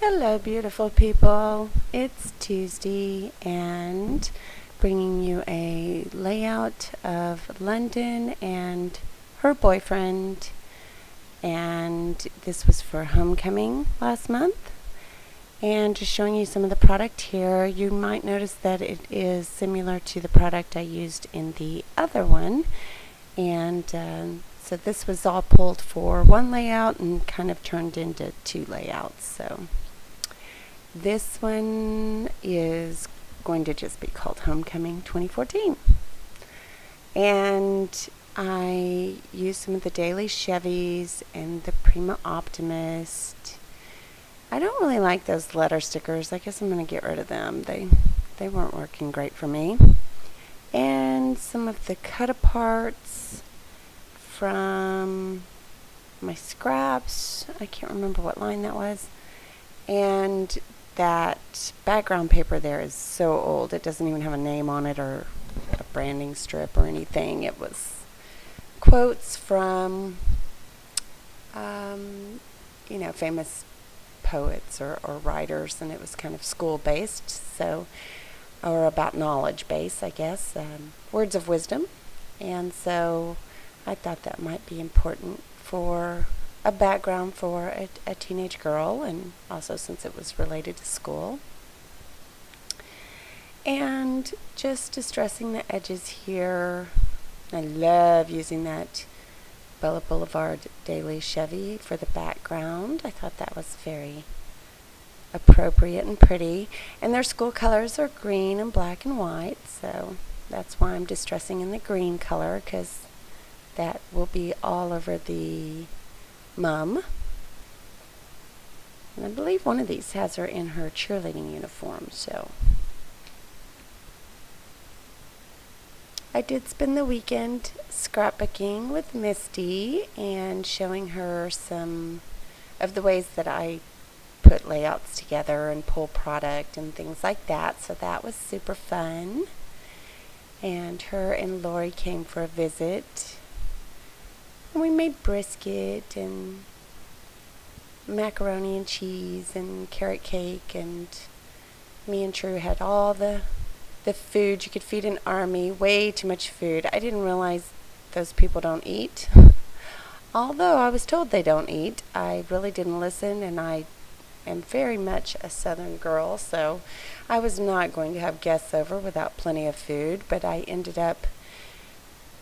Hello, beautiful people. It's Tuesday and bringing you a layout of London and her boyfriend. And this was for homecoming last month. And just showing you some of the product here. You might notice that it is similar to the product I used in the other one. And so this was all pulled for one layout and kind of turned into two layouts. So this one is going to just be called Homecoming 2014. And I used some of the Daily Chevys and the Prima Optimist. I don't really like those letter stickers. I guess I'm going to get rid of them. They weren't working great for me. And some of the cut-aparts from my scraps. I can't remember what line that was. And that background paper there is so old. It doesn't even have a name on it or a branding strip or anything. It was quotes from, famous poets or writers, and it was kind of school-based, or about knowledge-based, I guess, words of wisdom. And so I thought that might be important for a background for a teenage girl, and also since it was related to school. And just distressing the edges here. I love using that Bella Boulevard Daily Chevy for the background. I thought that was very appropriate and pretty. And their school colors are green and black and white, so that's why I'm distressing in the green color, because that will be all over the mum. And I believe one of these has her in her cheerleading uniform, so I did spend the weekend scrapbooking with Misty and showing her some of the ways that I put layouts together and pull product and things like that, so that was super fun. And her and Lori came for a visit. And we made brisket and macaroni and cheese and carrot cake, and me and True had all the food you could feed an army. Way too much food. I didn't realize those people don't eat. Although I was told they don't eat, I really didn't listen, and I am very much a Southern girl, so I was not going to have guests over without plenty of food, but I ended up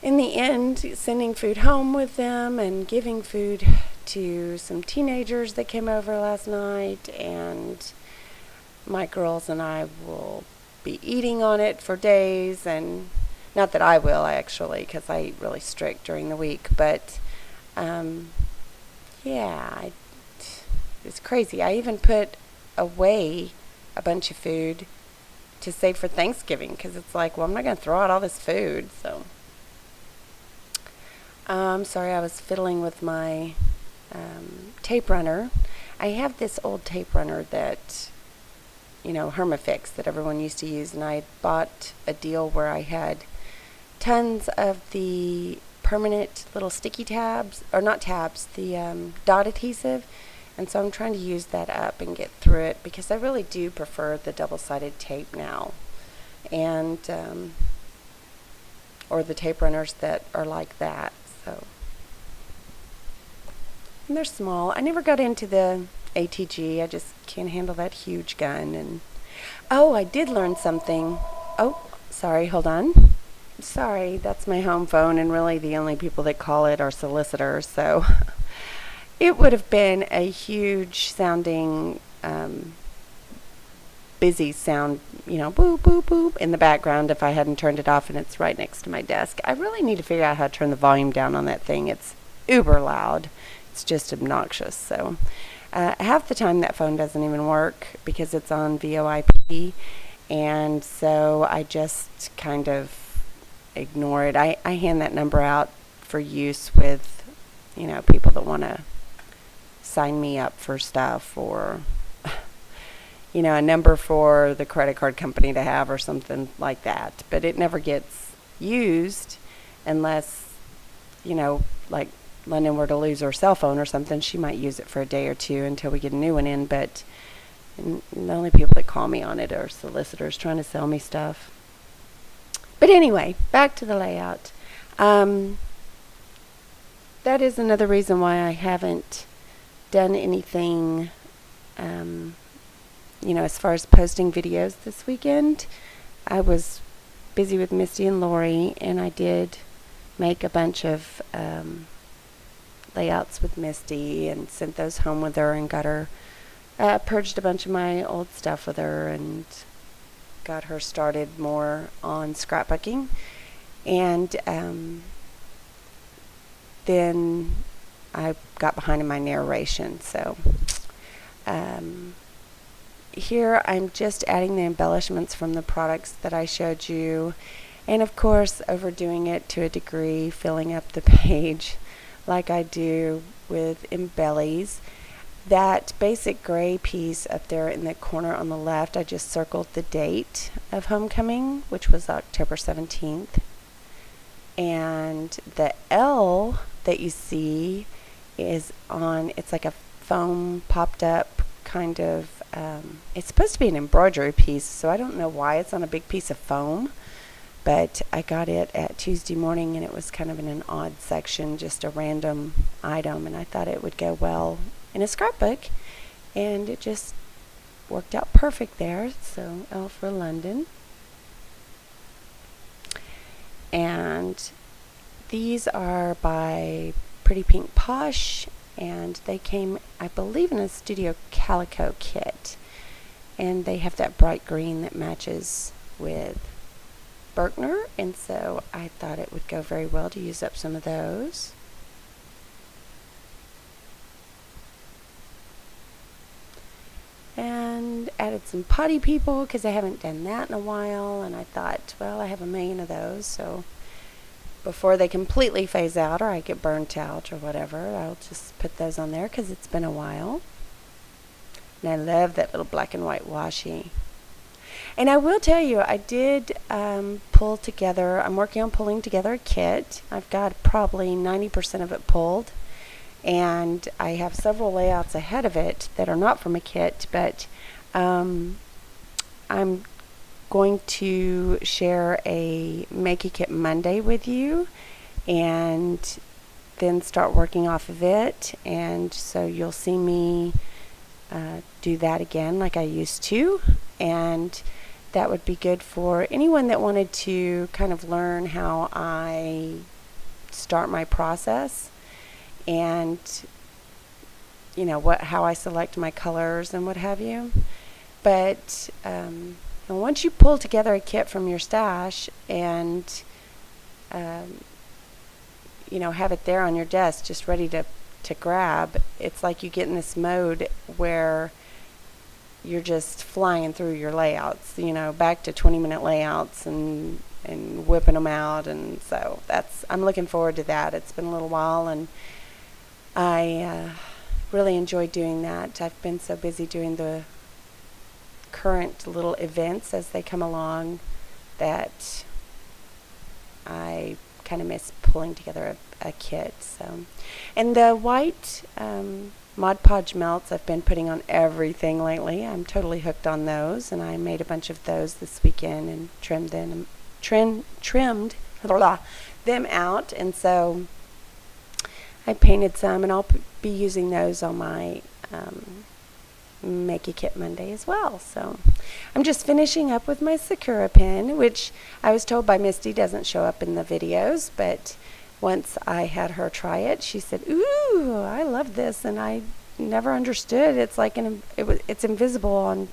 in the end sending food home with them and giving food to some teenagers that came over last night, and my girls and I will be eating on it for days. And not that I will, actually, because I eat really strict during the week, but it's crazy. I even put away a bunch of food to save for Thanksgiving, because it's like, well, I'm not going to throw out all this food. So I'm sorry, I was fiddling with my tape runner. I have this old tape runner that, Hermafix, that everyone used to use, and I bought a deal where I had tons of the permanent little sticky tabs, or not tabs, the dot adhesive, and so I'm trying to use that up and get through it, because I really do prefer the double-sided tape now, and or the tape runners that are like that. So, and they're small. I never got into the ATG. I just can't handle that huge gun. And I did learn something. Oh, sorry, hold on. Sorry, that's my home phone, and really the only people that call it are solicitors, so it would have been a huge sounding busy sound, boop, boop, boop in the background if I hadn't turned it off, and it's right next to my desk. I really need to figure out how to turn the volume down on that thing. It's uber loud. It's just obnoxious. So half the time that phone doesn't even work because it's on VoIP, and so I just kind of ignore it. I hand that number out for use with, people that want to sign me up for stuff, or a number for the credit card company to have or something like that. But it never gets used unless, like London were to lose her cell phone or something. She might use it for a day or two until we get a new one in. But And the only people that call me on it are solicitors trying to sell me stuff. But anyway, back to the layout. That is another reason why I haven't done anything, as far as posting videos this weekend. I was busy with Misty and Lori, and I did make a bunch of layouts with Misty and sent those home with her and got her, purged a bunch of my old stuff with her and got her started more on scrapbooking. And then I got behind in my narration. So here I'm just adding the embellishments from the products that I showed you, and of course overdoing it to a degree, filling up the page like I do with embellies. That basic gray piece up there in the corner on the left, I just circled the date of homecoming, which was October 17th. And the L that you see is on, it's like a foam popped up kind of, it's supposed to be an embroidery piece, so I don't know why it's on a big piece of foam, but I got it at Tuesday morning and it was kind of in an odd section, just a random item, and I thought it would go well in a scrapbook, and it just worked out perfect there. So L for London. And these are by Pretty Pink Posh, and they came, I believe, in a Studio Calico kit, and they have that bright green that matches with Berkner, and so I thought it would go very well to use up some of those. And added some potty people because I haven't done that in a while, and I thought, well, I have a million of those, so before they completely phase out or I get burnt out or whatever, I'll just put those on there because it's been a while. And I love that little black and white washi. And I will tell you, I did pull together, I'm working on pulling together a kit. I've got probably 90% of it pulled, and I have several layouts ahead of it that are not from a kit, but I'm going to share a Make a Kit Monday with you and then start working off of it, and so you'll see me do that again like I used to, and that would be good for anyone that wanted to kind of learn how I start my process and how I select my colors and what have you. But once you pull together a kit from your stash and have it there on your desk just ready to grab, it's like you get in this mode where you're just flying through your layouts, back to 20-minute layouts and whipping them out. And so I'm looking forward to that. It's been a little while, and I really enjoy doing that. I've been so busy doing the current little events as they come along that I kind of miss pulling together a kit. So, and the white Mod Podge melts I've been putting on everything lately. I'm totally hooked on those, and I made a bunch of those this weekend and trimmed them out. And so I painted some, and I'll be using those on my Make a Kit Monday as well. So I'm just finishing up with my Sakura pen, which I was told by Misty doesn't show up in the videos, but once I had her try it, she said, "Ooh, I love this," and I never understood. It's like it's invisible on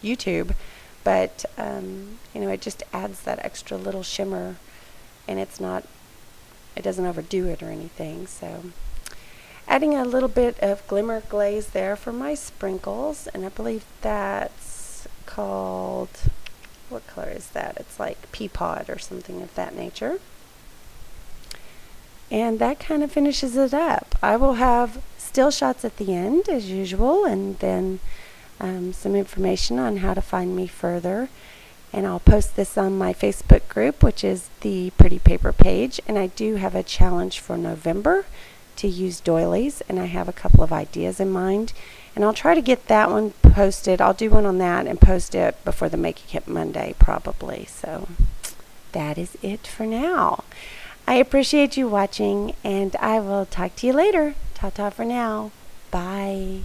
YouTube, but it just adds that extra little shimmer, and it doesn't overdo it or anything. So adding a little bit of glimmer glaze there for my sprinkles, and I believe that's called, what color is that? It's like pea pod or something of that nature. And that kind of finishes it up. I will have still shots at the end as usual, and then some information on how to find me further. And I'll post this on my Facebook group, which is the Pretty Paper page. And I do have a challenge for November to use doilies, and I have a couple of ideas in mind. And I'll try to get that one posted. I'll do one on that and post it before the Make It Monday probably. So that is it for now. I appreciate you watching, and I will talk to you later. Ta-ta for now. Bye.